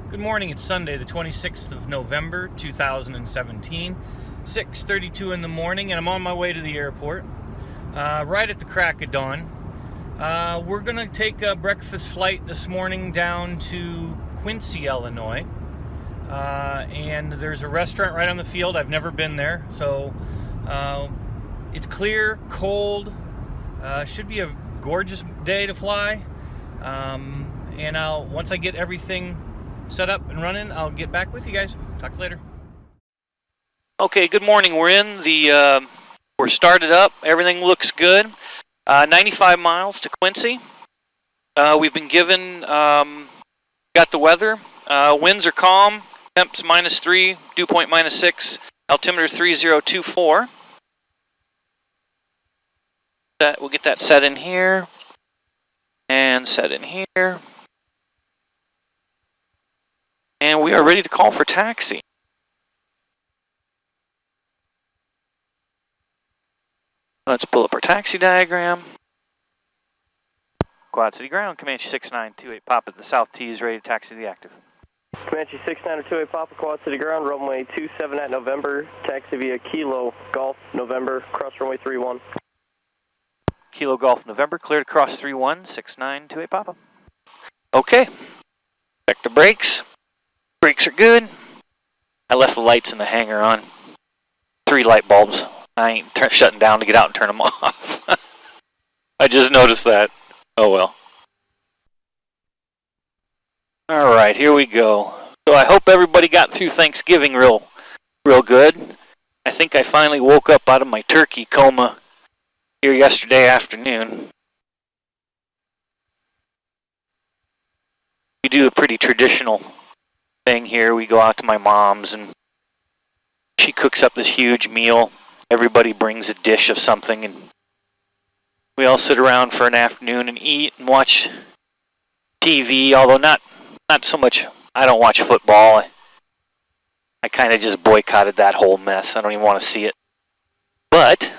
Good morning, it's Sunday the 26th of November 2017, 6:32 in the morning, and I'm on my way to the airport, right at the crack of dawn. We're going to take a breakfast flight this morning down to Quincy, Illinois, and there's a restaurant right on the field. I've never been there, so it's clear, cold, should be a gorgeous day to fly, and once I get everything set up and running, I'll get back with you guys. Talk to you later. Okay, good morning. We're started up. Everything looks good. 95 miles to Quincy. We've been given, got the weather. Winds are calm. Temps -3, dew point -6, altimeter 3024. We'll get that set in here and set in here. And we are ready to call for taxi. Let's pull up our taxi diagram. Quad City Ground, Comanche 6928 Papa at the South T is ready to taxi to the active. Comanche 6928 Papa, Quad City Ground, runway 27 at November, taxi via Kilo Golf November, cross runway 31. Kilo Golf November, clear to cross 31, 6928 Papa. Okay, check the brakes. Brakes are good. I left the lights in the hangar on. 3 light bulbs. I ain't shutting down to get out and turn them off. I just noticed that. Oh well. Alright, here we go. So I hope everybody got through Thanksgiving real good. I think I finally woke up out of my turkey coma here yesterday afternoon. We do a pretty traditional thing here. We go out to my mom's and she cooks up this huge meal. Everybody brings a dish of something and we all sit around for an afternoon and eat and watch TV, although not so much. I don't watch football. I kind of just boycotted that whole mess. I don't even want to see it. But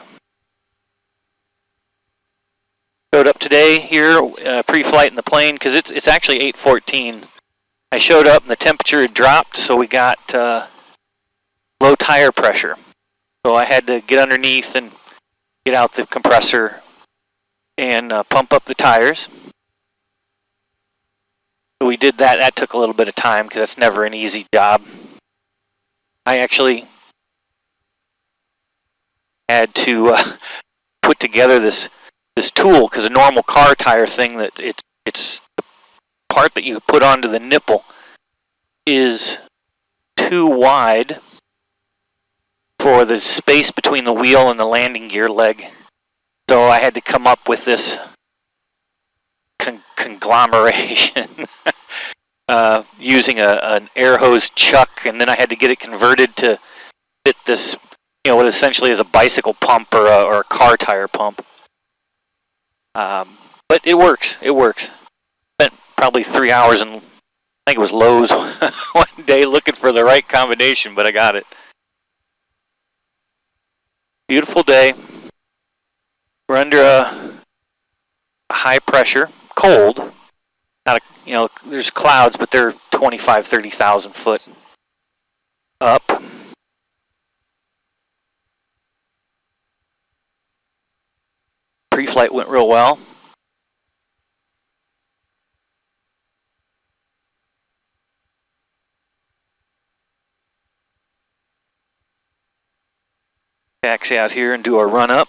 showed up today here, pre-flight in the plane, because it's actually 8:14. I showed up and the temperature had dropped, so we got low tire pressure. So I had to get underneath and get out the compressor and pump up the tires. So we did that. That took a little bit of time because that's never an easy job. I actually had to put together this tool, because a normal car tire thing, that it's the part that you put onto the nipple is too wide for the space between the wheel and the landing gear leg. So I had to come up with this conglomeration using an air hose chuck, and then I had to get it converted to fit this, what essentially is a bicycle pump or a car tire pump. But it works. It works. Spent probably 3 hours in, I think it was Lowe's one day looking for the right combination, but I got it. Beautiful day. We're under a high pressure, cold. Not there's clouds, but they're 25, 30,000 foot up. Pre-flight went real well. Taxi out here and do our run up.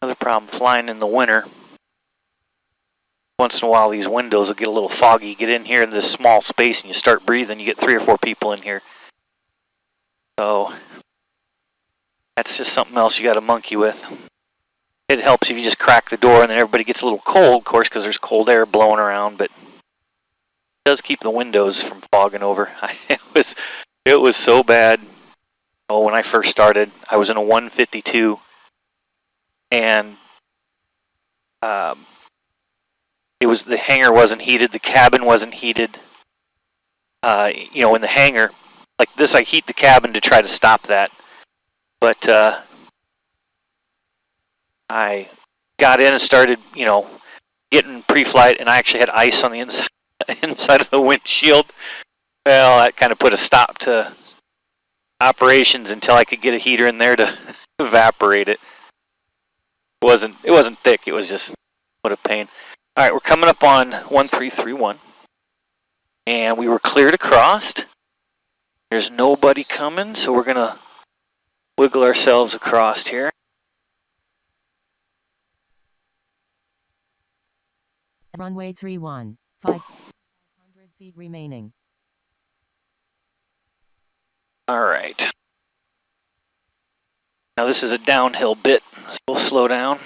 Another problem flying in the winter. Once in a while these windows will get a little foggy. You get in here in this small space and you start breathing, you get 3 or 4 people in here. So that's just something else you got to monkey with. It helps if you just crack the door and then everybody gets a little cold, of course, because there's cold air blowing around, but does keep the windows from fogging over. It was so bad. Oh, when I first started, I was in a 152, and the hangar wasn't heated, the cabin wasn't heated. You know, in the hangar, like this, I heat the cabin to try to stop that. But I got in and started, you know, getting pre-flight, and I actually had ice on the inside of the windshield. Well, that kind of put a stop to operations until I could get a heater in there to evaporate it. It wasn't thick. It was just what a pain. All right, we're coming up on 1331, and we were cleared across. There's nobody coming, so we're gonna wiggle ourselves across here. Runway 31, 500 feet remaining. All right. Now this is a downhill bit, so we'll slow down.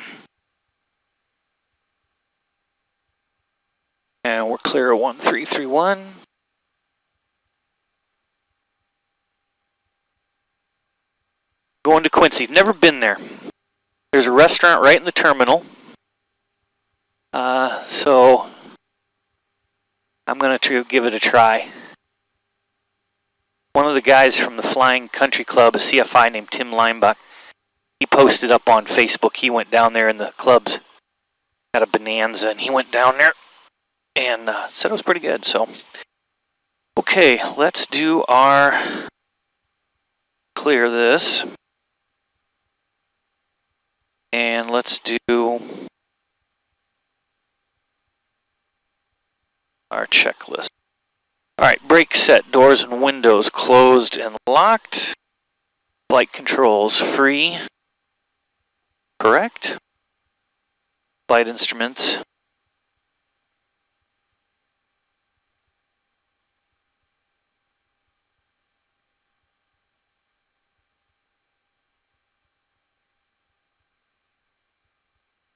And we're clear of 1331. Going to Quincy. Never been there. There's a restaurant right in the terminal. So I'm going to give it a try. One of the guys from the Flying Country Club, a CFI named Tim Leinbach, he posted up on Facebook. He went down there, and the club's got a bonanza, and he went down there and said it was pretty good. So, okay, let's do our clear this. And let's do our checklist. All right, brake set, doors and windows closed and locked. Flight controls free. Correct. Flight instruments.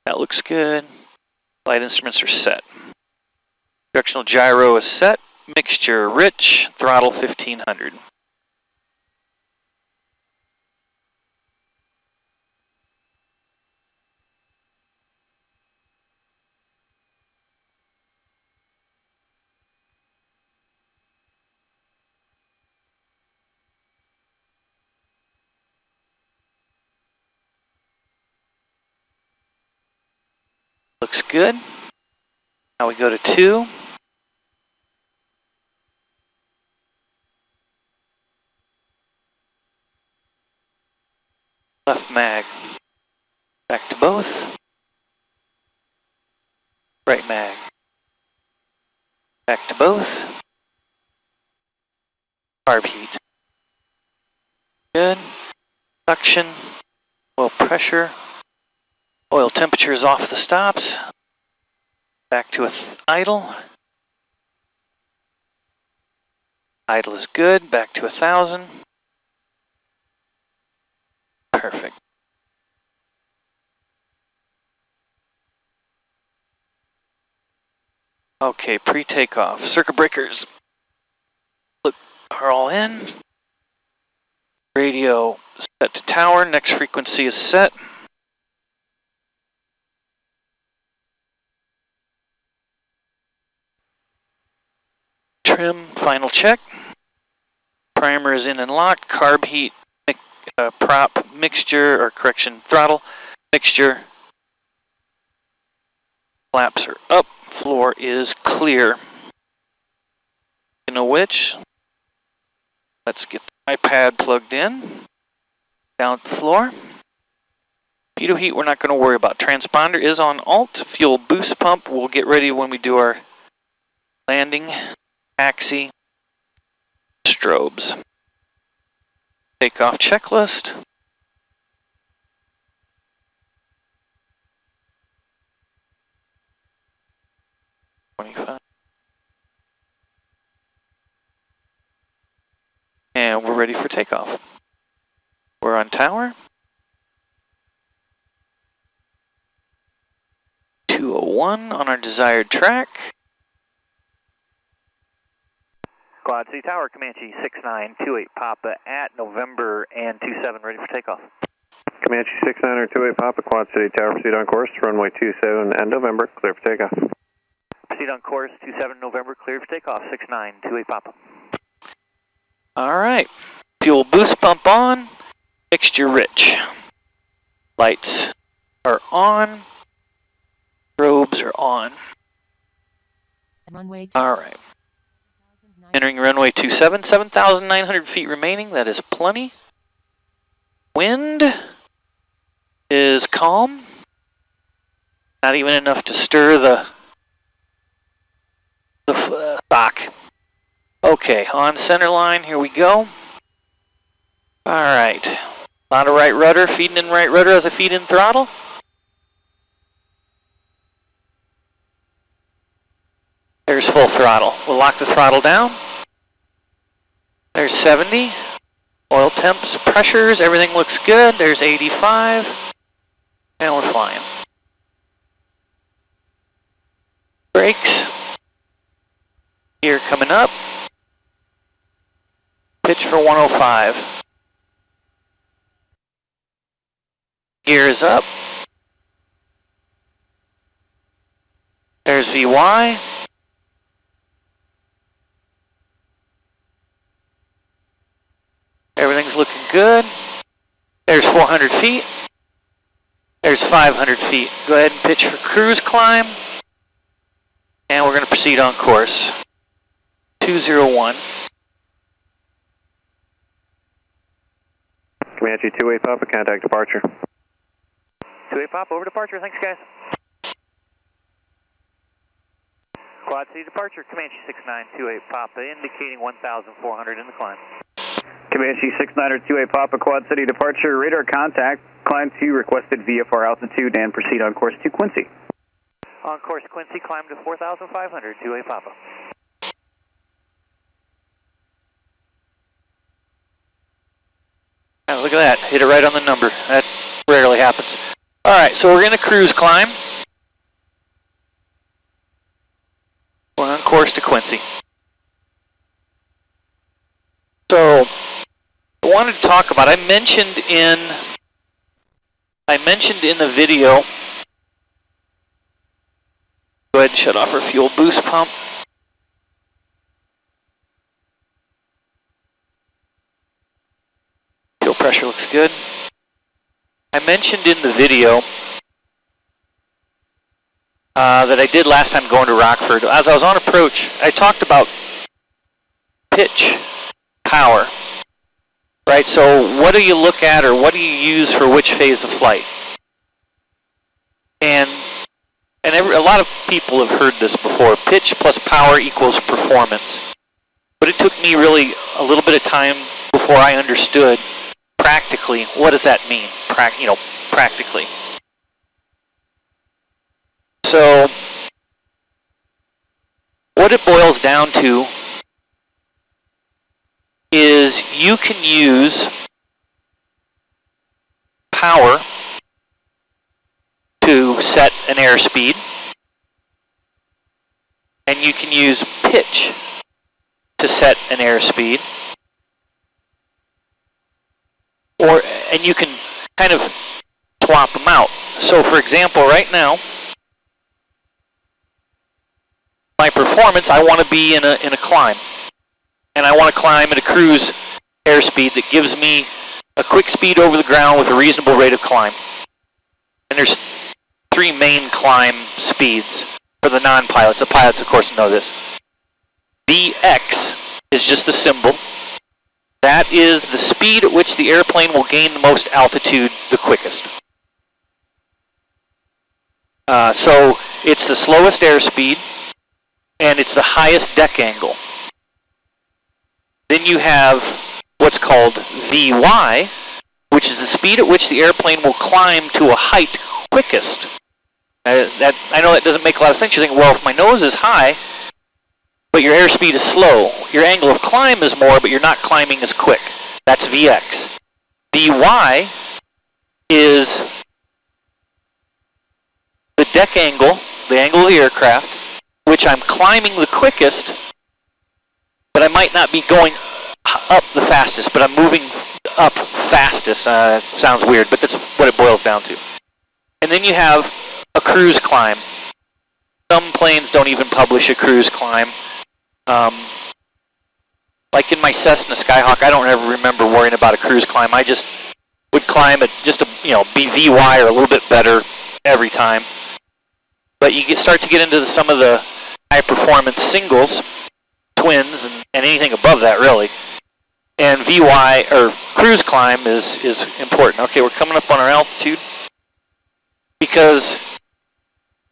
That looks good. Flight instruments are set. Directional gyro is set. Mixture rich. Throttle 1500. Looks good. Now we go to 2. Left mag. Back to both. Right mag. Back to both. Carb heat. Good. Suction. Oil pressure. Oil temperature is off the stops. Back to idle. Idle is good. Back to 1000. Perfect. Okay, pre-takeoff. Circuit breakers are all in. Radio set to tower. Next frequency is set. Trim, final check. Primer is in and locked. Carb heat, prop, mixture, or correction, throttle, mixture. Flaps are up. Floor is clear. You know which? Let's get the iPad plugged in. Down at the floor. Pitot heat we're not going to worry about. Transponder is on alt. Fuel boost pump we'll get ready when we do our landing. Taxi. Strobes. Takeoff checklist. And we're ready for takeoff. We're on tower. 201 on our desired track. Quad City Tower, Comanche 6928 Papa at November and 27, ready for takeoff. Comanche 6928 Papa, Quad City Tower, proceed on course, runway 27 and November, clear for takeoff. Proceed on course, 27 November, clear for takeoff, 6928 Papa. Alright, fuel boost pump on, mixture rich. Lights are on, strobes are on. Runway Alright. Entering runway 27, 7,900 feet remaining, that is plenty. Wind is calm. Not even enough to stir the stock. Okay, on center line, here we go. Alright. A lot of right rudder, feeding in right rudder as I feed in throttle. There's full throttle. We'll lock the throttle down. There's 70. Oil temps, pressures, everything looks good. There's 85. And we're flying. Brakes. Gear coming up. Pitch for 105. Gear is up. There's VY. Everything's looking good. There's 400 feet. There's 500 feet. Go ahead and pitch for cruise climb. And we're going to proceed on course. 201. Comanche 28 Papa, contact departure. 28 Papa, over departure. Thanks, guys. Quad City departure, Comanche 6928 Papa, indicating 1,400 in the climb. Comanche 6928 Papa, Quad City departure, radar contact, climb to requested VFR altitude and proceed on course to Quincy. On course Quincy, climb to 4,500, 28 Papa. Oh, look at that, hit it right on the number. That rarely happens. Alright, so we're going to cruise climb. We're on course to Quincy. So, I wanted to talk about, I mentioned in the video, go ahead and shut off our fuel boost pump. Fuel pressure looks good. I mentioned in the video that I did last time going to Rockford. As I was on approach, I talked about pitch, power, right? So what do you look at or what do you use for which phase of flight? And a lot of people have heard this before. Pitch plus power equals performance. But it took me really a little bit of time before I understood practically what does that mean, practically. So what it boils down to is you can use power to set an airspeed, and you can use pitch to set an airspeed, and you can kind of swap them out. So for example, right now, my performance, I want to be in a climb. And I want to climb at a cruise airspeed that gives me a quick speed over the ground with a reasonable rate of climb. And there's 3 main climb speeds for the non-pilots. The pilots, of course, know this. Vx is just the symbol. That is the speed at which the airplane will gain the most altitude the quickest. So it's the slowest airspeed, and it's the highest deck angle. Then you have what's called Vy, which is the speed at which the airplane will climb to a height quickest. I know that doesn't make a lot of sense. You're thinking, well, if my nose is high, but your airspeed is slow, your angle of climb is more, but you're not climbing as quick. That's Vx. Vy is the deck angle, the angle of the aircraft, which I'm climbing the quickest, but I might not be going up the fastest, but I'm moving up fastest. Sounds weird, but that's what it boils down to. And then you have a cruise climb. Some planes don't even publish a cruise climb. Like in my Cessna Skyhawk, I don't ever remember worrying about a cruise climb. I just would climb at just a, be VY or a little bit better every time. But you start to get into some of the high performance singles, twins, and anything above that really. And VY or cruise climb is important. Okay, we're coming up on our altitude because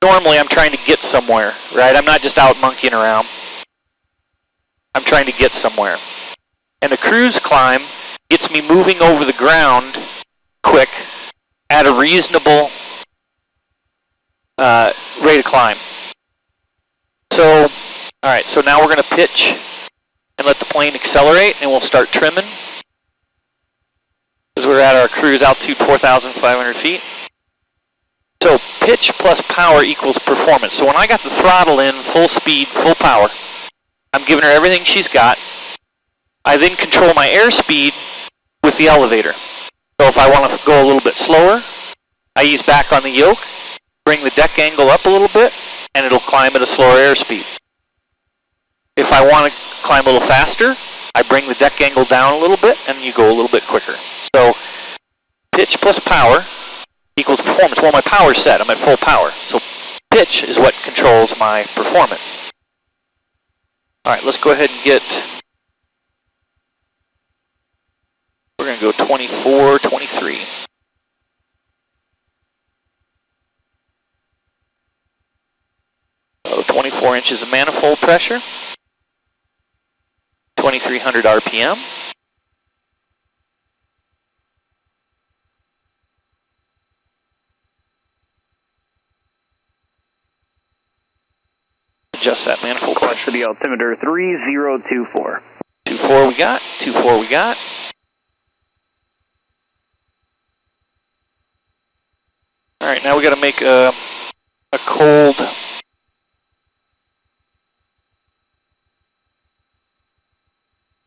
normally I'm trying to get somewhere, right? I'm not just out monkeying around. I'm trying to get somewhere. And a cruise climb gets me moving over the ground quick at a reasonable rate of climb. So, alright, so now we're going to pitch and let the plane accelerate, and we'll start trimming. Because we're at our cruise altitude 4,500 feet. So pitch plus power equals performance. So when I got the throttle in, full speed, full power, I'm giving her everything she's got. I then control my airspeed with the elevator. So if I want to go a little bit slower, I ease back on the yoke, bring the deck angle up a little bit, and it'll climb at a slower airspeed. If I want to climb a little faster, I bring the deck angle down a little bit, and you go a little bit quicker. So pitch plus power equals performance. Well, my power's set. I'm at full power. So pitch is what controls my performance. All right, let's go ahead and get, we're going to go 24, 23. So 24 inches of manifold pressure, 2,300 RPM. Adjust that manifold pressure. For the altimeter 3024. 24 we got, 24 we got. Alright, now we got to make a cold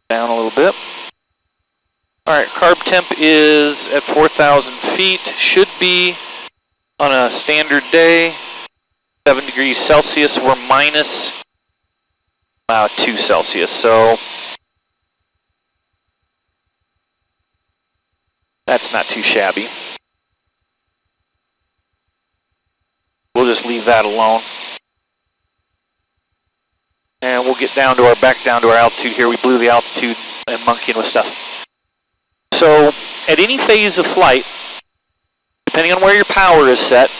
down a little bit. Alright, carb temp is at 4,000 feet. Should be on a standard day 7 degrees Celsius. We're minus 2 Celsius, so that's not too shabby. We'll just leave that alone. And we'll get down to our, back down to our altitude here. We blew the altitude and monkeying with stuff. So at any phase of flight, depending on where your power is set,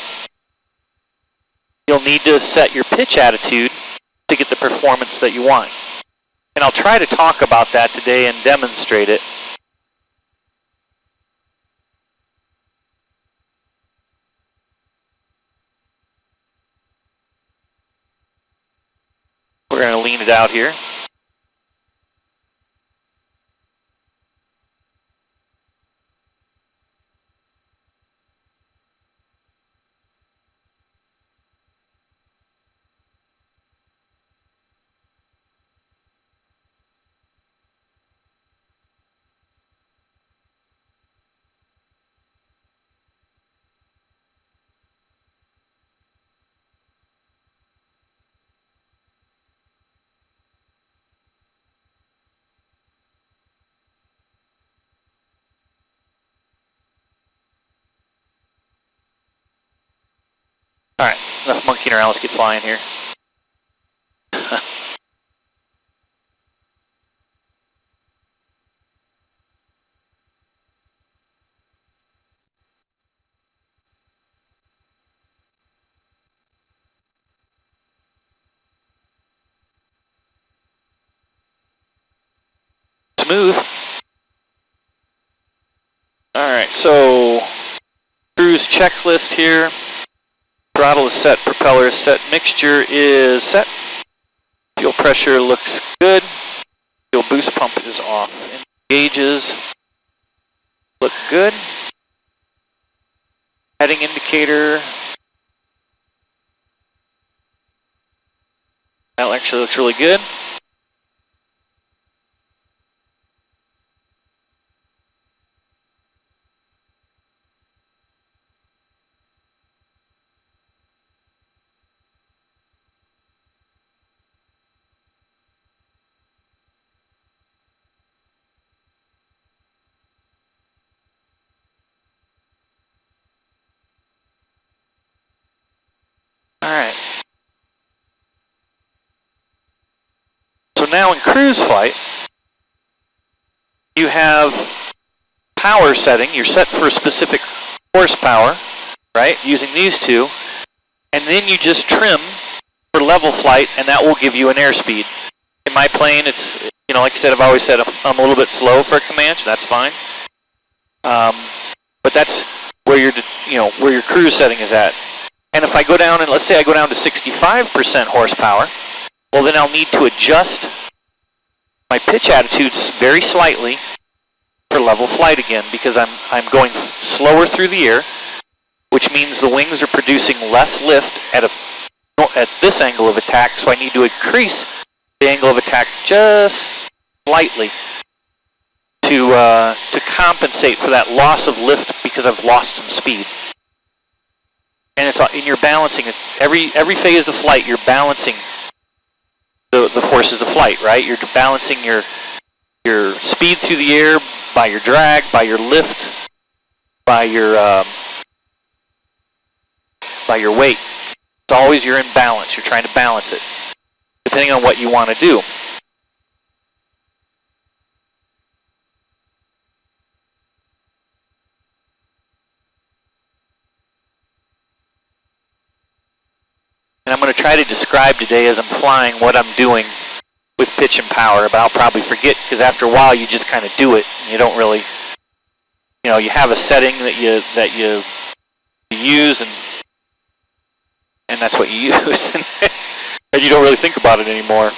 you'll need to set your pitch attitude to get the performance that you want. And I'll try to talk about that today and demonstrate it. We're going to lean it out here. Alright, enough monkeying around, let's get flying here. Smooth. Alright, so cruise checklist here. Throttle is set, propeller is set, mixture is set. Fuel pressure looks good. Fuel boost pump is off. And gauges look good. Heading indicator. That actually looks really good. now in cruise flight, you have power setting. You're set for a specific horsepower, right? Using these two. And then you just trim for level flight, and that will give you an airspeed. In my plane, it's, you know, like I said, I've always said I'm a little bit slow for a Comanche. That's fine. But that's where where your cruise setting is at. And if I go down, and let's say I go down to 65% horsepower, well, then I'll need to adjust my pitch attitudes very slightly for level flight again, because I'm going slower through the air, which means the wings are producing less lift at this angle of attack, so I need to increase the angle of attack just slightly to compensate for that loss of lift because I've lost some speed. And you're balancing it. Every phase of flight, you're balancing the forces of flight, right? You're balancing your speed through the air by your drag, by your lift, by your weight. It's always you're in balance. You're trying to balance it, depending on what you want to do. And I'm going to try to describe today as I'm flying what I'm doing with pitch and power, but I'll probably forget because after a while you just kind of do it. And you don't really, you have a setting that you use, and that's what you use, and you don't really think about it anymore.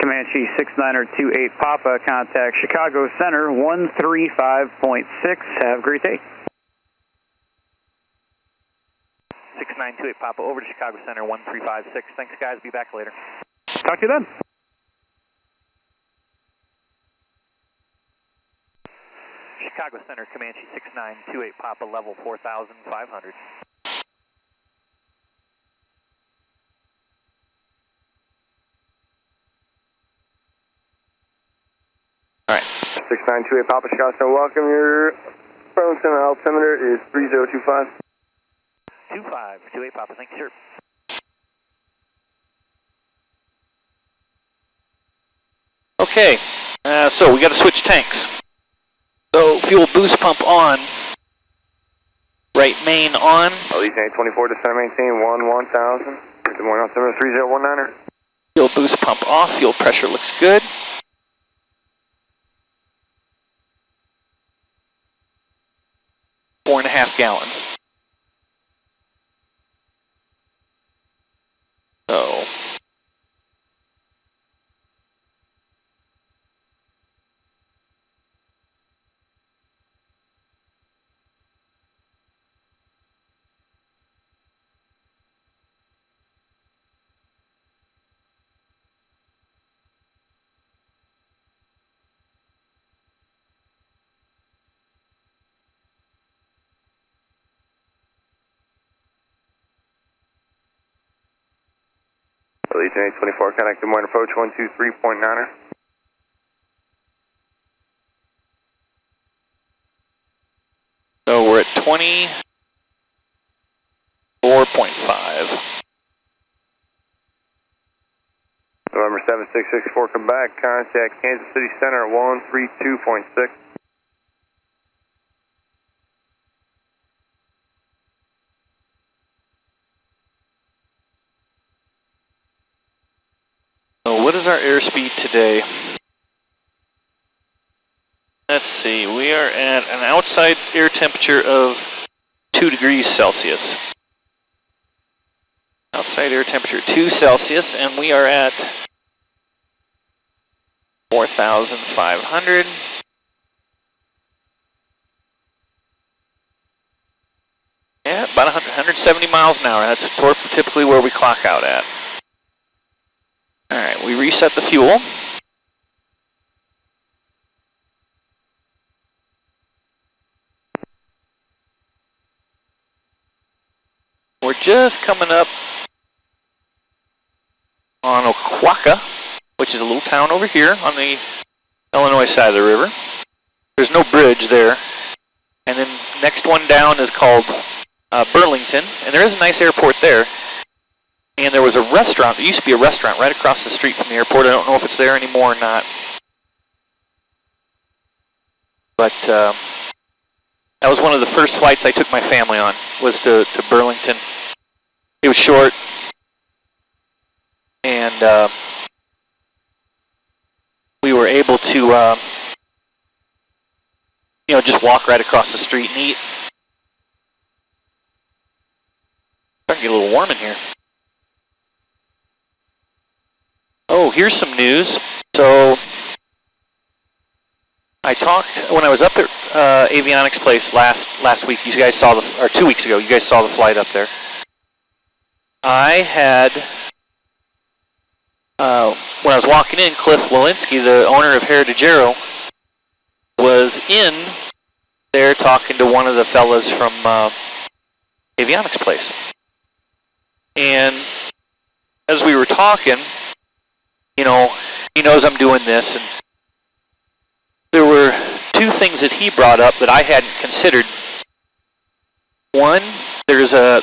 Comanche 6928 Papa, contact Chicago Center 135.6. Have a great day. 6928 Papa, over to Chicago Center 1356. Thanks, guys. Be back later. Talk to you then. Chicago Center, Comanche 6928 Papa, level 4,500. All right. 6928 Papa, Chicago Center, welcome. Your Burlington altimeter is 3025. 2528 Papa, thank you, sir. Okay, so we got to switch tanks. So fuel boost pump on, right main on. Elite 24 to center maintain 1000. Good morning, altimeter 3019er. Fuel boost pump off, fuel pressure looks good. Four and a half gallons. So. Elite 24, connect, good morning, approach 123.9er. So we're at 24.5. November 7664, come back, contact Kansas City Center at 132.6. So what is our airspeed today? Let's see, we are at an outside air temperature of 2 degrees Celsius. Outside air temperature 2 Celsius, and we are at 4,500. Yeah, about 170 miles an hour. That's typically where we clock out at. Alright, we reset the fuel. just coming up on Oquaka, which is a little town over here on the Illinois side of the river. There's no bridge there. And then next one down is called Burlington, and there is a nice airport there. And there was a restaurant, there used to be a restaurant right across the street from the airport. I don't know if it's there anymore or not. But that was one of the first flights I took my family on, was to Burlington. It was short, and we were able to just walk right across the street and eat. Starting to get a little warm in here. Oh, here's some news. So I talked when I was up at Avionics Place last week. You guys saw or 2 weeks ago. You guys saw the flight up there. I had when I was walking in, Cliff Walensky, the owner of Heritage Aero, was in there talking to one of the fellas from Avionics Place. And as we were talking, he knows I'm doing this, and there were two things that he brought up that I hadn't considered. One, there's a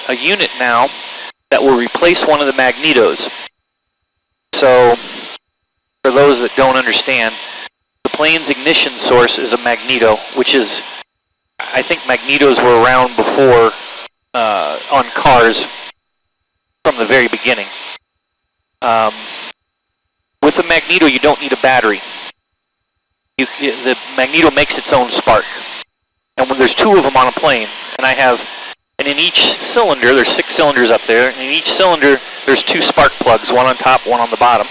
unit now that will replace one of the magnetos. So, for those that don't understand, the plane's ignition source is a magneto, which is, I think magnetos were around before on cars from the very beginning. With a magneto, you don't need a battery. The magneto makes its own spark. And when there's two of them on a plane, and in each cylinder, there's 6 cylinders up there, and in each cylinder, there's 2 spark plugs, one on top, one on the bottom.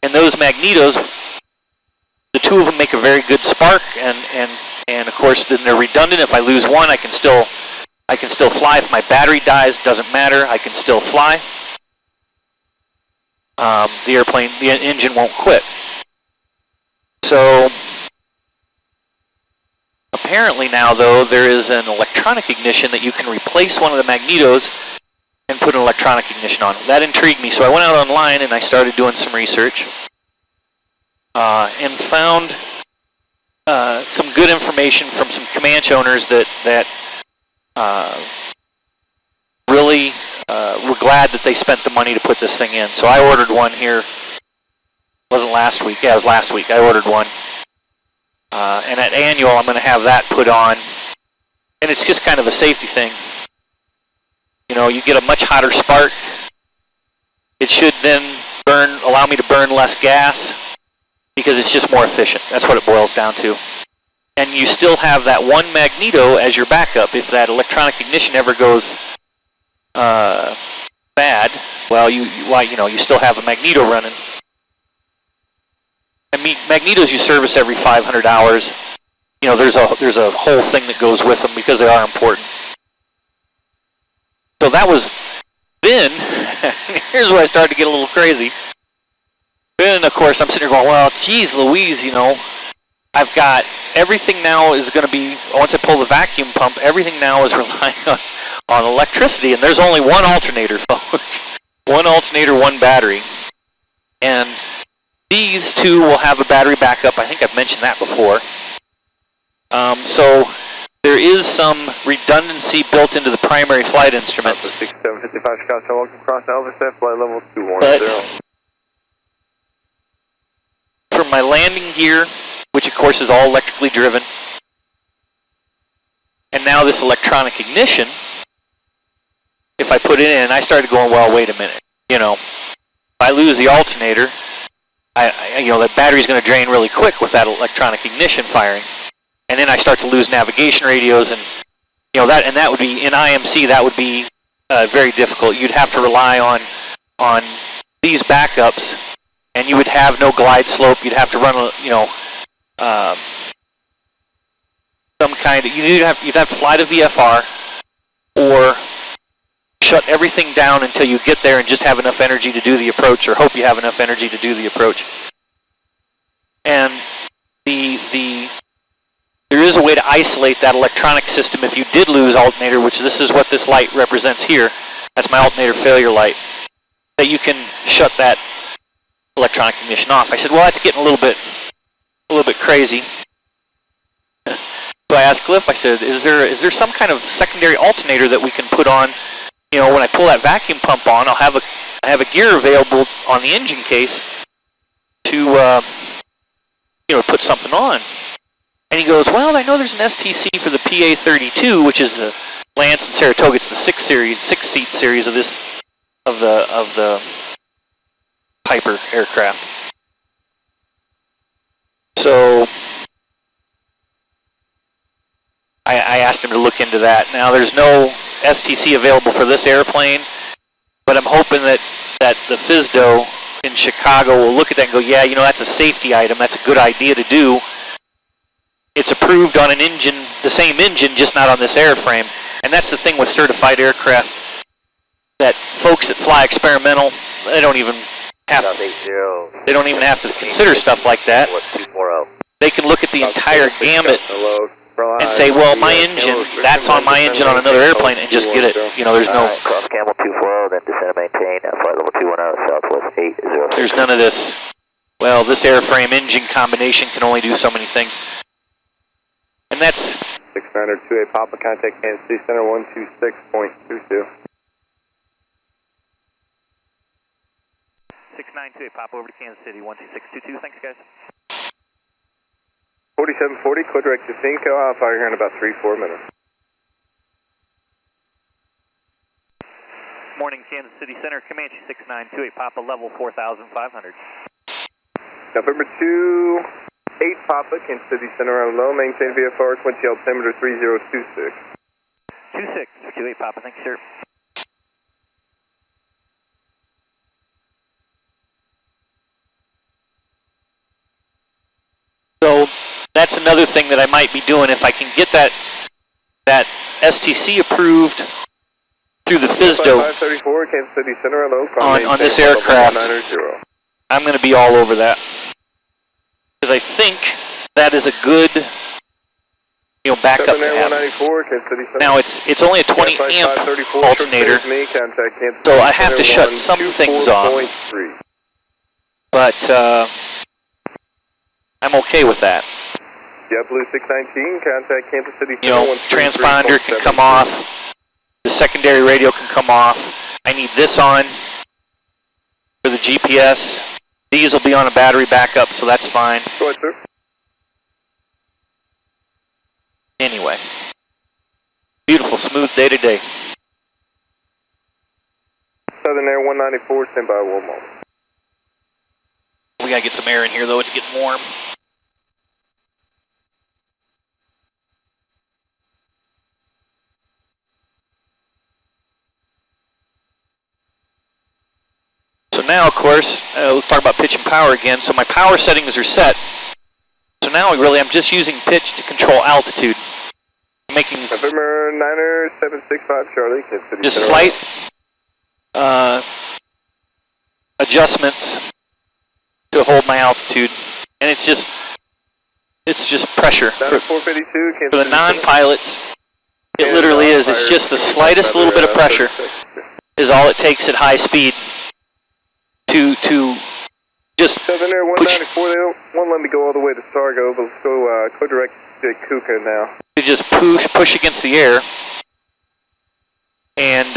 And those magnetos, the two of them make a very good spark, and of course, then they're redundant. If I lose one, I can still fly. If my battery dies, doesn't matter, I can still fly. The engine won't quit. So, apparently now, though, there is an electronic ignition that you can replace one of the magnetos and put an electronic ignition on. That intrigued me, so I went out online and I started doing some research and found some good information from some Comanche owners that really were glad that they spent the money to put this thing in. So I ordered one here. Wasn't last week. Yeah, it was last week. I ordered one. And at annual, I'm going to have that put on. And it's just kind of a safety thing. You get a much hotter spark. It should then allow me to burn less gas because it's just more efficient. That's what it boils down to. And you still have that one magneto as your backup. If that electronic ignition ever goes bad, well, you still have a magneto running. And magnetos you service every 500 hours. There's a whole thing that goes with them because they are important. So that was then. Here's where I started to get a little crazy. Then, of course, I'm sitting here going, well, geez Louise, I've got everything now is going to be, once I pull the vacuum pump, everything now is relying on electricity, and there's only one alternator, folks. One alternator, one battery. And these two will have a battery backup. I think I've mentioned that before. So there is some redundancy built into the primary flight instrument. 6755 Chicago, welcome across Elvis, flight level 210. But from my landing gear, which of course is all electrically driven, and now this electronic ignition, if I put it in, I started going, well, wait a minute. If I lose the alternator, that battery's going to drain really quick with that electronic ignition firing. And then I start to lose navigation radios, and that would be in IMC. That would be very difficult. You'd have to rely on these backups, and you would have no glide slope. You'd have to run some kind of. You'd have to fly to VFR, or shut everything down until you get there and just have enough energy to do the approach, or hope you have enough energy to do the approach. And there is a way way to isolate that electronic system if you did lose alternator, which this is what this light represents here. That's my alternator failure light. That you can shut that electronic ignition off. I said, well, that's getting a little bit crazy. So I asked Cliff, I said, is there some kind of secondary alternator that we can put on? You know, when I pull that vacuum pump on, I have a gear available on the engine case to, you know, put something on. And he goes, well, I know there's an STC for the PA-32, which is the Lance and Saratoga. It's the six-seat series of the Piper aircraft. So I asked him to look into that. Now there's no STC available for this airplane, but I'm hoping that the FSDO in Chicago will look at that and go, yeah, you know, that's a safety item. That's a good idea to do. It's approved on an engine, the same engine, just not on this airframe. And that's the thing with certified aircraft, that folks that fly experimental, they don't even have to consider stuff like that. They can look at the entire gamut and say, well, my engine, that's on my engine on another airplane, and just get it. You know, there's no... Cross Camel 240, then descend and maintain at flight level 210, Southwest 806. There's none of this, well, this airframe engine combination can only do so many things. And that's... 6928 Papa, contact Kansas City Center 126.22. 6928 Papa, over to Kansas City 12622. Thanks, guys. 4740, code direct to Cinco. I'll fire here in about 3-4 minutes. Morning, Kansas City Center, Comanche 6928 Papa, level 4,500. November 28 Papa, Kansas City Center on low, maintain VFR, quincy altimeter 3026. 28 Papa, thank you, sir. So that's another thing that I might be doing if I can get that STC approved through the FSDO 534, Kansas City Center, hello, on this aircraft. I'm going to be all over that, because I think that is a good, you know, backup to have. Now it's only a 20 amp alternator, so I have to shut some things off, but I'm okay with that. JetBlue 619, contact Kansas City You know, transponder can come off, the secondary radio can come off. I need this on for the GPS. These will be on a battery backup, so that's fine. Go ahead, sir. Anyway, beautiful, smooth day to day. Southern Air 194, stand by 1 moment. We gotta get some air in here, though. It's getting warm. So now, of course, let's talk about pitch and power again. So my power settings are set. So now I'm just using pitch to control altitude. I'm making November 9er 765 Charlie, Kansas City just Center. slight adjustments to hold my altitude, and it's just pressure. For the non-pilots, it literally is. It's just the slightest little bit of pressure is all it takes at high speed to just Southern Air 194, they won't let me go all the way to Sargo, but let's go co-direct to Kuka now. to just push against the air and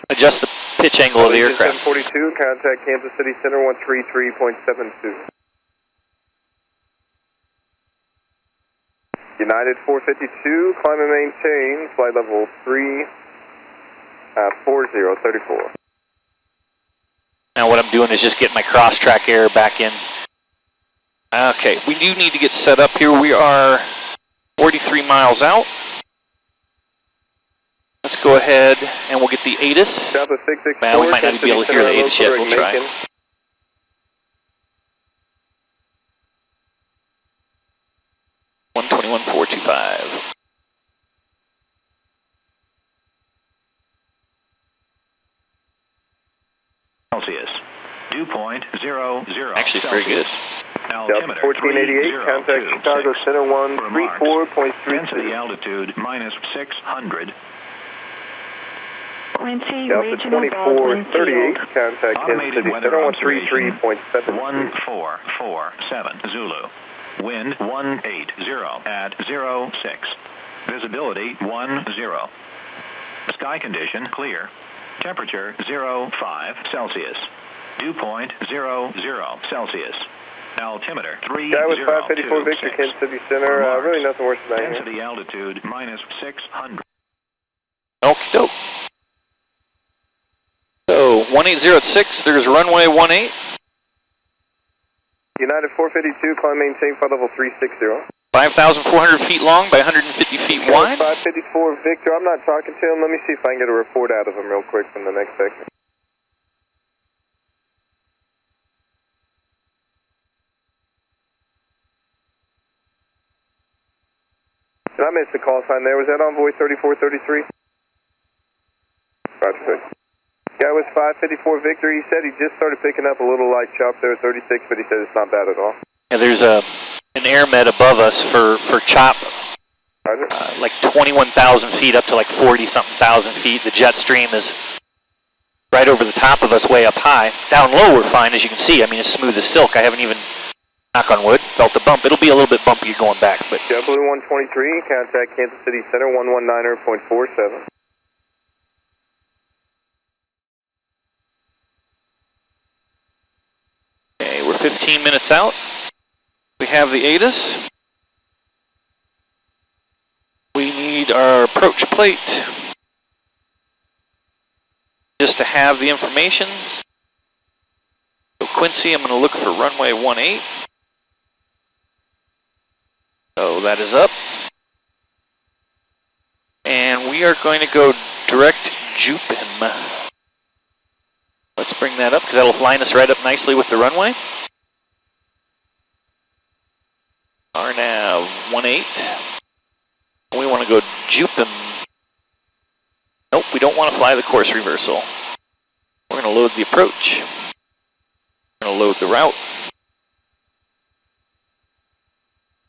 adjust the pitch angle of the aircraft. 742, contact Kansas City Center 133.72. United 452, climb and maintain, flight level 34034. Now what I'm doing is just getting my cross-track air back in. Okay, we do need to get set up here. We are 43 miles out. Let's go ahead and we'll get the ATIS. Delta 664, Well, we might not even be able to hear the ATIS yet. We'll try. $121,425. Celsius. Dew point 00. Actually, it's very good. Altimeter 1488, contact Chicago Center 134.32. Density altitude minus 600. Quincy, Delta regional Baldwin 2438, Field. contact Kansas Automated City weather Center observation 133.7. 1447 Zulu. Wind 180 at 06. Visibility 10. Sky condition clear. Temperature 05 Celsius. Dew point 00 Celsius. Altimeter 3026. That was 554 Victor, Kansas City Center. Really nothing worse than that. Density altitude minus 600. Okie doke. So 1800 at 6. There's runway 18. United 452, climb maintain flight level 360. 5,400 feet long by 150 feet wide. 554 Victor, I'm not talking to him. Let me see if I can get a report out of him real quick from the next section. Did I miss the call sign there? Was that envoy 3433? Roger, good. Yeah, it was 554 Victor. He said he just started picking up a little light chop there at 36, but he said it's not bad at all. Yeah, there's an air med above us for chop, like 21,000 feet up to like 40-something thousand feet. The jet stream is right over the top of us, way up high. Down low, we're fine, as you can see. I mean, it's smooth as silk. I haven't even, knock on wood, felt the bump. It'll be a little bit bumpy going back, but. JetBlue 123, contact Kansas City Center 119.47. Okay, we're 15 minutes out. We have the ATIS. We need our approach plate just to have the information. So Quincy, I'm going to look for runway 18. So that is up. And we are going to go direct Jupin. Let's bring that up because that'll line us right up nicely with the runway. RNAV 18. We want to go Jupin. Nope, we don't want to fly the course reversal. We're going to load the approach. We're going to load the route.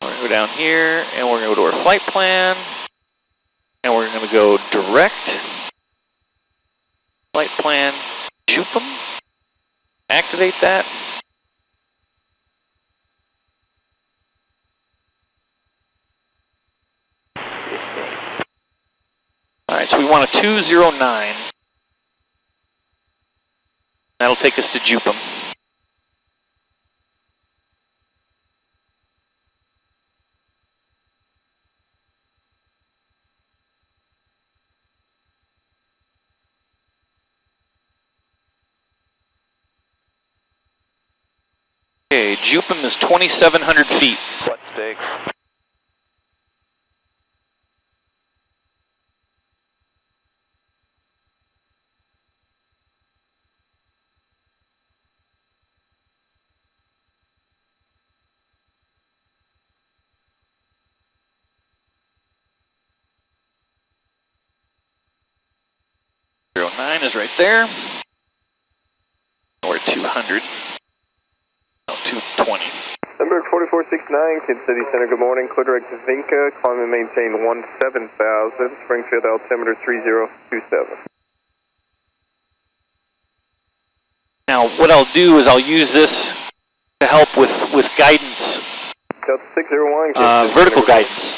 We're going to go down here, and we're going to go to our flight plan. And we're going to go direct. Flight plan, Jupin. Activate that. Alright, so we want a 209. That'll take us to Jupin. Okay, Jupin is 2,700 feet. What stakes? Nine is right there. Or 200. No, 220. Number 4469, Kansas City Center, good morning. Clear direct to Vinca, climb and maintain 17,000, Springfield altimeter 3027. Now, what I'll do is I'll use this to help with guidance, Delta 601, Kansas City vertical Center, guidance.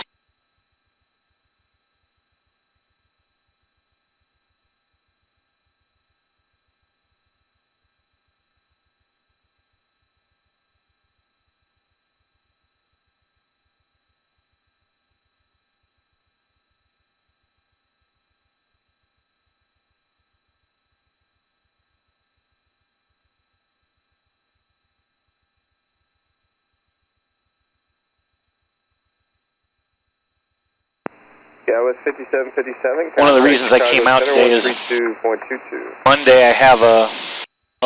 Yeah, it was 5757. One of the reasons I came out today is 132.22. Monday I have a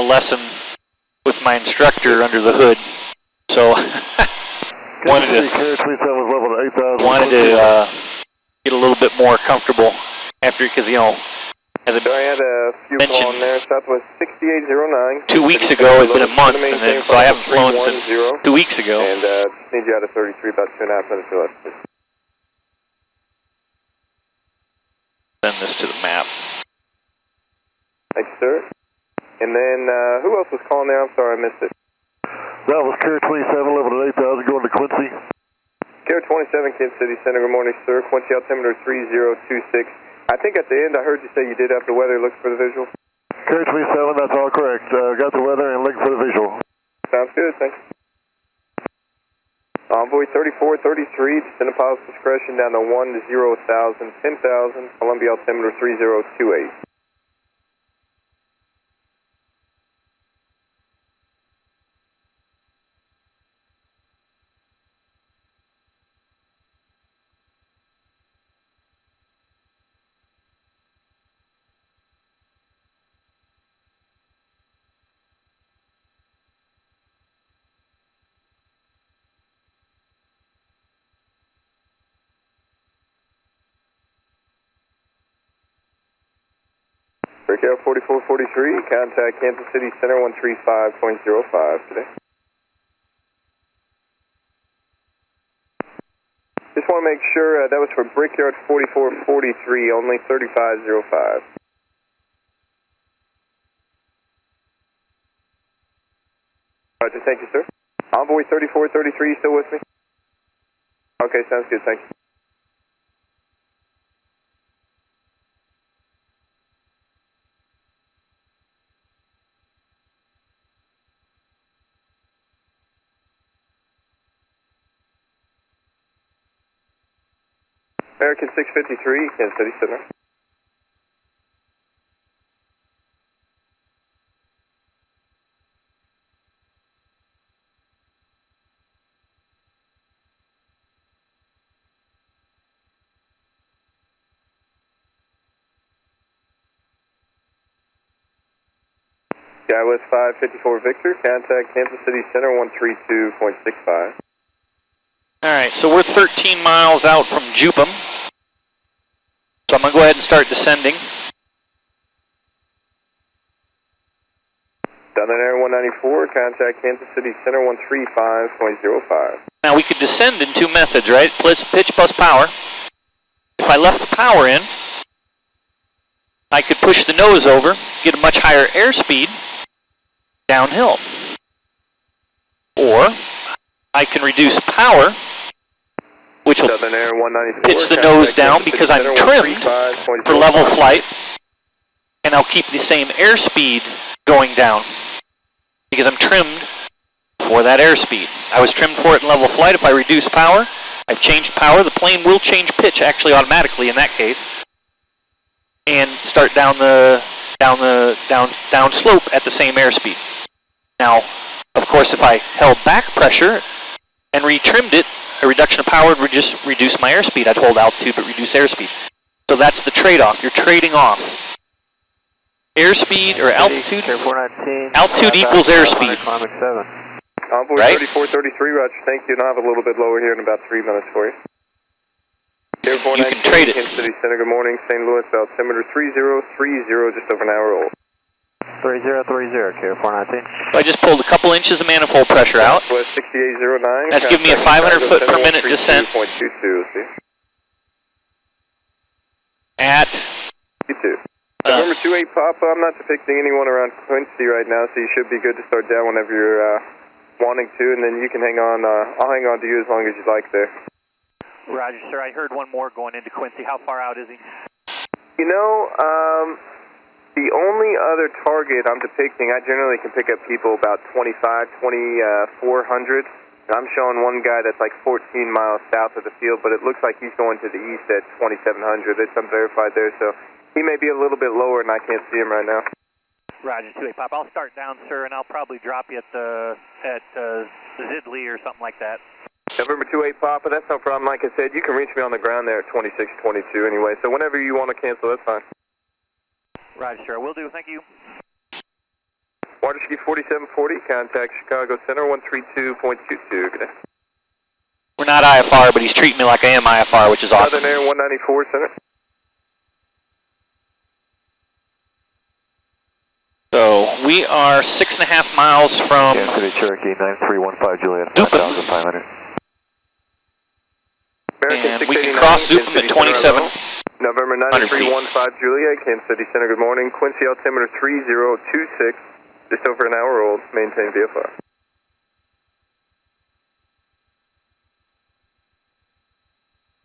lesson with my instructor under the hood, so wanted to get a little bit more comfortable after, because you know As I So I had a few mentioned, on there, Southwest 6809. 2 weeks ago, it's been a month, and then, so I haven't flown since 2 weeks ago. And just need you out of 33, about 2.5 minutes left. Send this to the map. Thanks, sir. And then, who else was calling there? I'm sorry, I missed it. That was Carrier 27, level at 8,000, going to Quincy. Carrier 27, Kansas City Center, good morning, sir. Quincy altimeter 3026. I think at the end I heard you say you did have the weather, looking for the visual. Carrier 27, that's all correct. Got the weather and looking for the visual. Sounds good, thanks. Envoy 3433, descend a pilot's discretion down to 10,000, 10,000, Columbia altimeter 3028. Breakout 4443, contact Kansas City Center 135.05 today. Just want to make sure that was for Brickyard 4443, only 3505. Roger, thank you, sir. Envoy 3433, you still with me? Okay, sounds good, thank you. American 653, Kansas City Center. Skywest 554 Victor, contact Kansas City Center 132.65. Alright, so we're 13 miles out from Jupim. So I'm going to go ahead and start descending. Southern Air 194, contact Kansas City Center 135.05. Now we could descend in two methods, right? Pitch plus power. If I left the power in, I could push the nose over, get a much higher airspeed downhill. Or I can reduce power, which will Southern Air 194, pitch the nose down because I'm trimmed for level flight, and I'll keep the same airspeed going down because I'm trimmed for that airspeed. I was trimmed for it in level flight. If I reduce power, I've changed power. The plane will change pitch actually automatically in that case, and start down slope at the same airspeed. Now, of course, if I held back pressure and retrimmed it, a reduction of power would just reduce my airspeed. I'd hold altitude but reduce airspeed. So that's the trade-off. You're trading off airspeed or altitude. Altitude equals airspeed. Envoy Right? 3433, Roger, thank you, and I'll have a little bit lower here in about 3 minutes for you. Air You can trade it. Kansas City Center, good morning, St. Louis, altimeter 3030, just over an hour old. 3030, Carrier 419. So I just pulled a couple inches of manifold pressure out. West 6809. That's giving me a 500 foot per minute descent. 132.22, see. At November 28 Papa, I'm not depicting anyone around Quincy right now, so you should be good to start down whenever you're wanting to, and then you can hang on. I'll hang on to you as long as you'd like there. Roger, sir. I heard one more going into Quincy. How far out is he? You know, the only other target I'm depicting, I generally can pick up people about 2,400. I'm showing one guy that's like 14 miles south of the field, but it looks like he's going to the east at 2,700. It's unverified there, so he may be a little bit lower, and I can't see him right now. Roger, 28 Pop. I'll start down, sir, and I'll probably drop you at Zidley or something like that. November 28 Papa, that's no problem. Like I said, you can reach me on the ground there at 2622 anyway, so whenever you want to cancel, that's fine. Roger, sir. Will do. Thank you. Waterski 4740, contact Chicago Center 132.22. Good day. We're not IFR, but he's treating me like I am IFR, which is awesome. Southern Air 194 Center. So we are 6.5 miles from Kansas City, Cherokee, 9315 Juliet, Zupen. 5500. And we can cross Zupen at 27. November 9315 Juliet, Kansas City Center, good morning. Quincy altimeter 3026, just over an hour old, maintain VFR.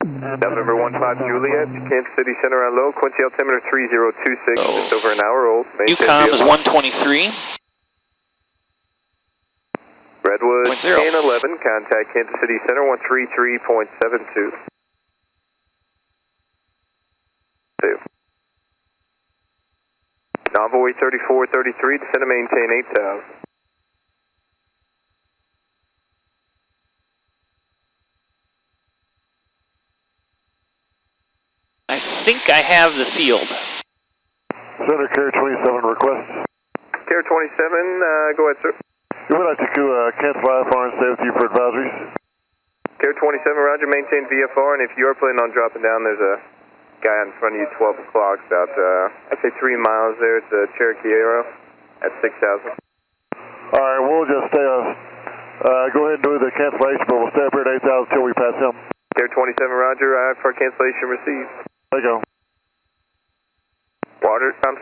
November 15 Juliet, Kansas City Center on low, Quincy altimeter 3026, just over an hour old, maintain UCOM VFR. is 123. Redwood 0. 1011, contact Kansas City Center 133.72. 2. Envoy 3433, descend and maintain 8000. I think I have the field. Center, Carrier 27 request. Carrier 27, go ahead, sir. You would like to cancel IFR and stay with you for advisories? Carrier 27, roger, maintain VFR, and if you are planning on dropping down, there's a guy in front of you, 12 o'clock, about, I'd say 3 miles there. It's a Cherokee Aero at 6,000. All right, we'll just stay, go ahead and do the cancellation, but we'll stay up here at 8,000 until we pass him. Carrier 27, roger, IFR cancellation received. There you go.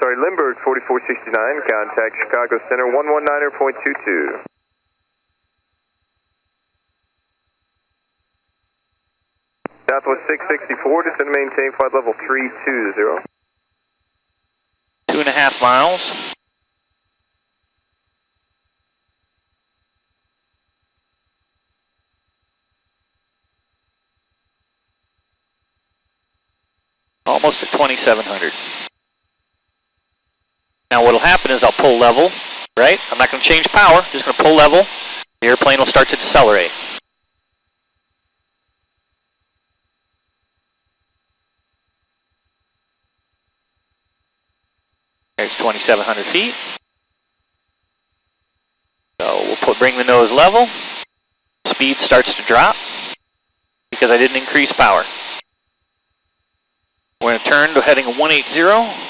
Lindbergh 4469, contact Chicago Center 119.22. Southwest 664, descend and maintain flight level 320. 2.5 miles. Almost at 2,700. Now what'll happen is I'll pull level, right? I'm not going to change power, just going to pull level. The airplane will start to decelerate. There's 2,700 feet. So we'll bring the nose level. Speed starts to drop because I didn't increase power. We're going to turn to heading 180.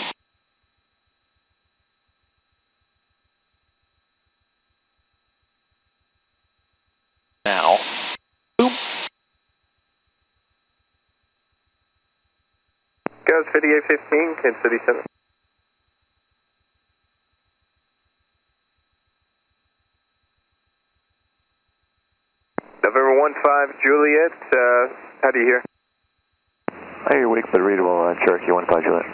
Now, boom. Guys, 5815, Kansas City Center. November 15 Juliet, how do you hear? I hear weak but readable, Cherokee 15 Juliet.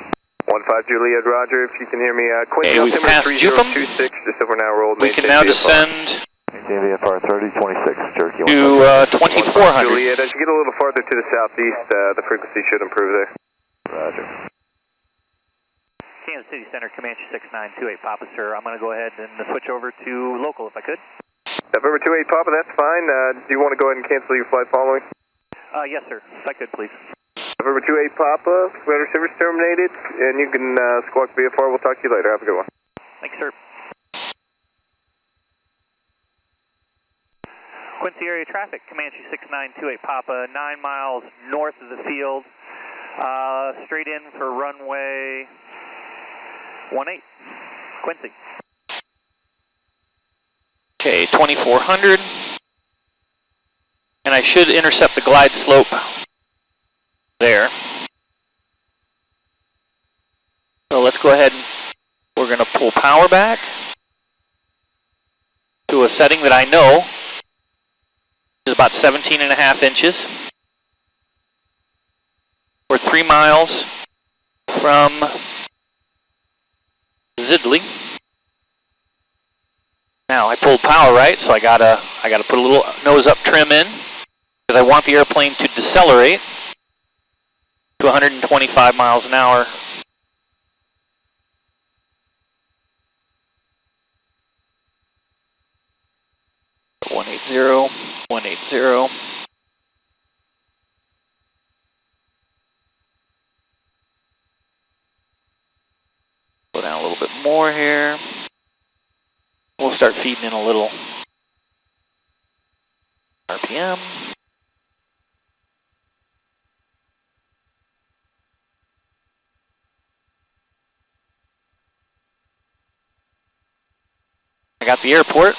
15 Juliet, roger, if you can hear me. Quincy, Okay, we've passed Jupim. 3026, just over an hour old. We can now descend Maintain VFR 3026, Cherokee 15 to 2,400. Juliet, as you get a little farther to the southeast, the frequency should improve there. Roger. Kansas City Center, Comanche 6928 Papa, sir. I'm going to go ahead and switch over to local if I could. November 28 Papa, that's fine. Do you want to go ahead and cancel your flight following? Yes, sir. If I could, please. November 28 Papa, weather service terminated, and you can squawk VFR. We'll talk to you later. Have a good one. Thanks, sir. Quincy area traffic, Comanche 6928 Papa, 9 miles north of the field, straight in for runway 18, Quincy. Okay, 2,400. And I should intercept the glide slope there. So let's go ahead and we're going to pull power back to a setting that I know is about 17.5 inches. We're 3 miles from Zidley. Now I pulled power right, so I gotta put a little nose up trim in because I want the airplane to decelerate to 125 miles an hour. One 180. Go down a little bit more here. We'll start feeding in a little RPM. got the airport.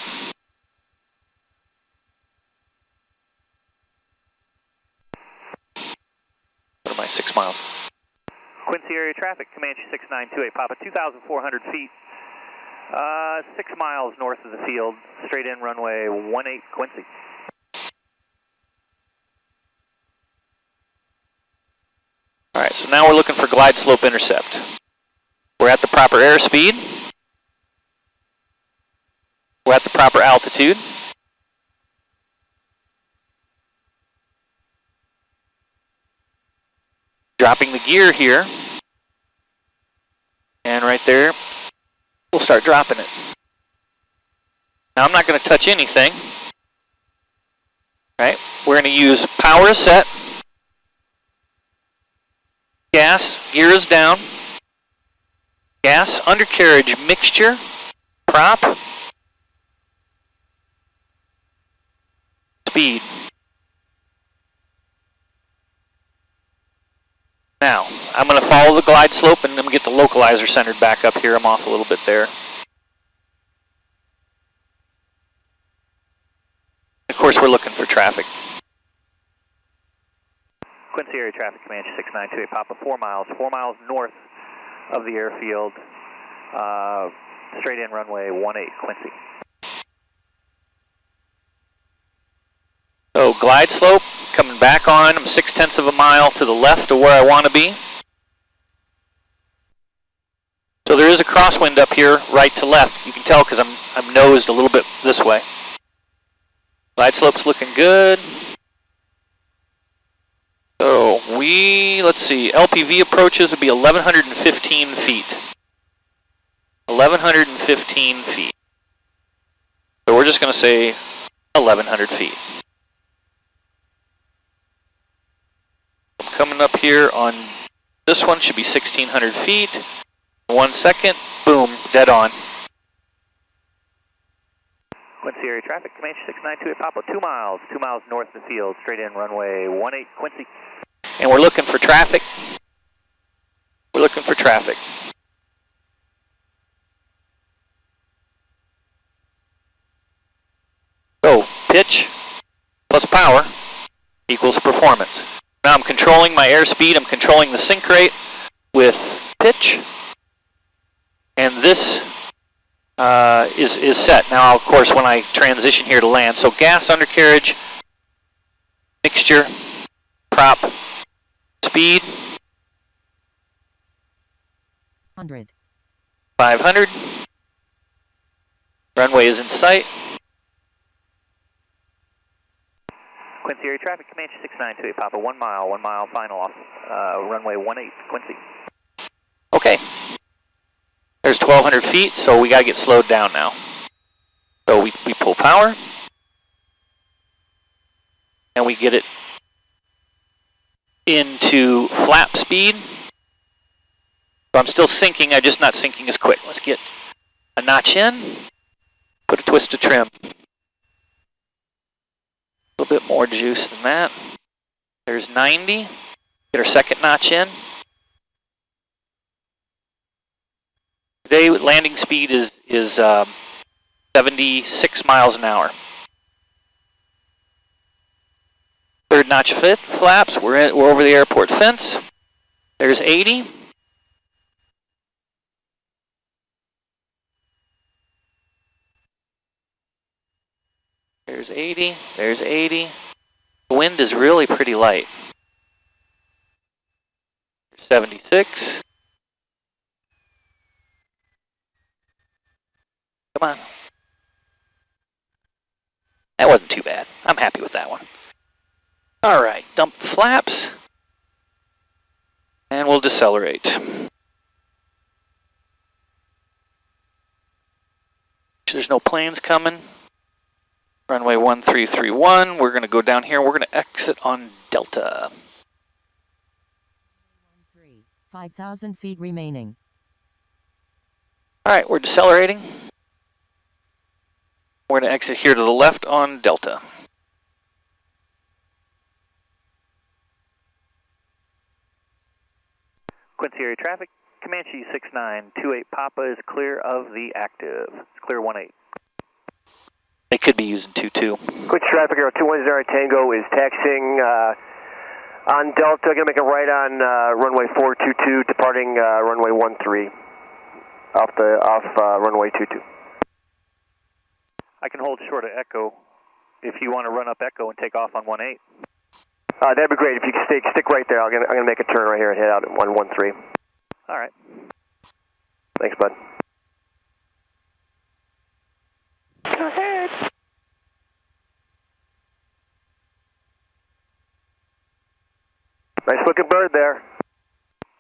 What am I, 6 miles? Quincy area traffic, Comanche 6928 Papa, 2,400 feet. 6 miles north of the field, straight in runway 18 Quincy. All right, so now we're looking for glide slope intercept. We're at the proper airspeed. We're at the proper altitude. Dropping the gear here. And right there, we'll start dropping it. Now I'm not going to touch anything. Right? We're going to use power set. Gas, gear is down. Gas, undercarriage mixture, prop, speed. Now, I'm going to follow the glide slope and I'm going to get the localizer centered back up here. I'm off a little bit there. Of course, we're looking for traffic. Quincy area traffic, Comanche 6928 Papa, 4 miles north of the airfield, straight in runway 18 Quincy. So glide slope, coming back on, I'm 0.6 of a mile to the left of where I want to be. So there is a crosswind up here, right to left. You can tell because I'm nosed a little bit this way. Glide slope's looking good. So let's see, LPV approaches would be 1,115 feet. 1,115 feet. So we're just going to say 1,100 feet. Coming up here on this one should be 1,600 feet. 1 second, boom, dead on. Quincy area traffic, Comanche 6928 Papa, 2 miles north of the field, straight in runway 18 Quincy. And we're looking for traffic. We're looking for traffic. So, pitch plus power equals performance. Now I'm controlling my airspeed, I'm controlling the sync rate with pitch. And this is set. Now, of course, when I transition here to land, so gas, undercarriage, mixture, prop, speed, 100. 500. Runway is in sight. Quincy area traffic, Comanche 6928 Papa, 1 mile final off runway 18 Quincy. Okay. There's 1,200 feet, so we got to get slowed down now. So we pull power, and we get it into flap speed. So I'm still sinking, I'm just not sinking as quick. Let's get a notch in, put a twist of trim. A little bit more juice than that. There's 90, get our second notch in. Today landing speed is 76 miles an hour. Third notch fit, flaps, we're over the airport fence. There's 80. There's 80, there's 80. The wind is really pretty light. 76. Come on. That wasn't too bad. I'm happy with that one. All right, dump the flaps. And we'll decelerate. There's no planes coming. Runway 1331. We're going to go down here. We're going to exit on Delta. 5,000 feet remaining. All right, we're decelerating. We're going to exit here to the left on Delta. Quincy area traffic, Comanche 6928 Papa is clear of the active. It's clear 18. They could be using 22. Quick traffic, Aero 210 Tango is taxiing on Delta, going to make a right on runway 422, departing runway 13 off runway 22. I can hold short of Echo if you want to run up Echo and take off on 18. That'd be great. If you can stick right there, I'm going to make a turn right here and head out at 113. All right. Thanks, bud. Go ahead. Nice looking bird there.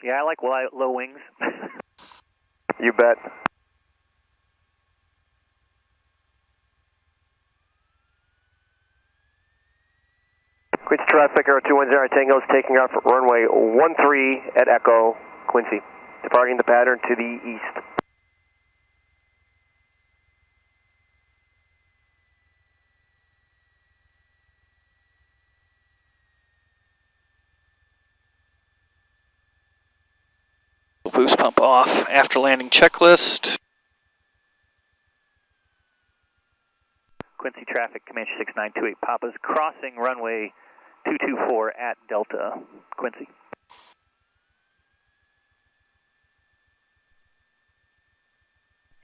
Yeah, I like low wings. You bet. Quits traffic, Aero 210 Tango is taking off at runway 13 at Echo, Quincy, departing the pattern to the east. Boost pump off. After landing checklist. Quincy traffic, Comanche 6928 Papa's crossing runway 224 at Delta, Quincy.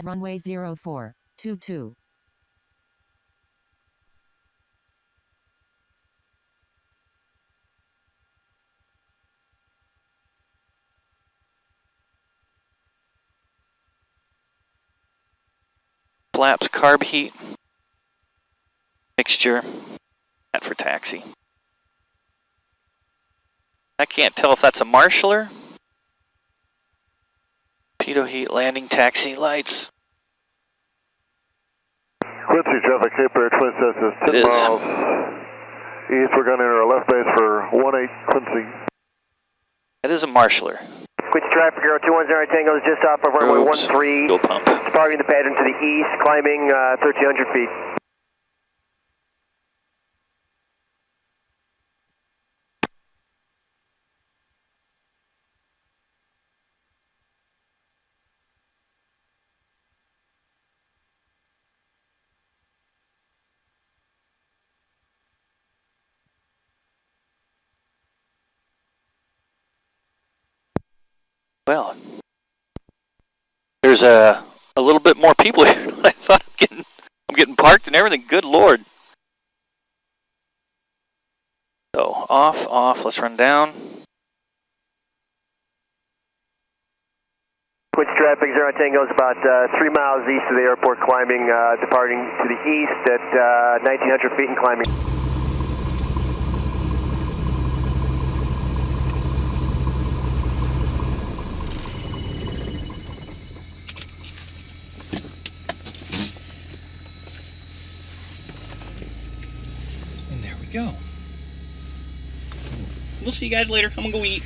Runway 0422. Flaps, carb heat. Mixture. That for taxi. I can't tell if that's a marshaller. Pitot heat, landing, taxi, lights. Quincy traffic, Cape Air Twin says is 10 It is. miles east. We're going to enter our left base for 18 Quincy. That is a marshaller. Quincy traffic, Aero 210 Tango is just off of runway Oops. 13, Fuel pump. departing the pattern to the east, climbing 1,300 feet. Well, there's a little bit more people here than I thought. I'm getting parked and everything. Good Lord. So off. Let's run down. Quincy traffic, 0 Tango is about 3 miles east of the airport, climbing, departing to the east at 1,900 feet and climbing. And there we go. We'll see you guys later. I'm gonna go eat.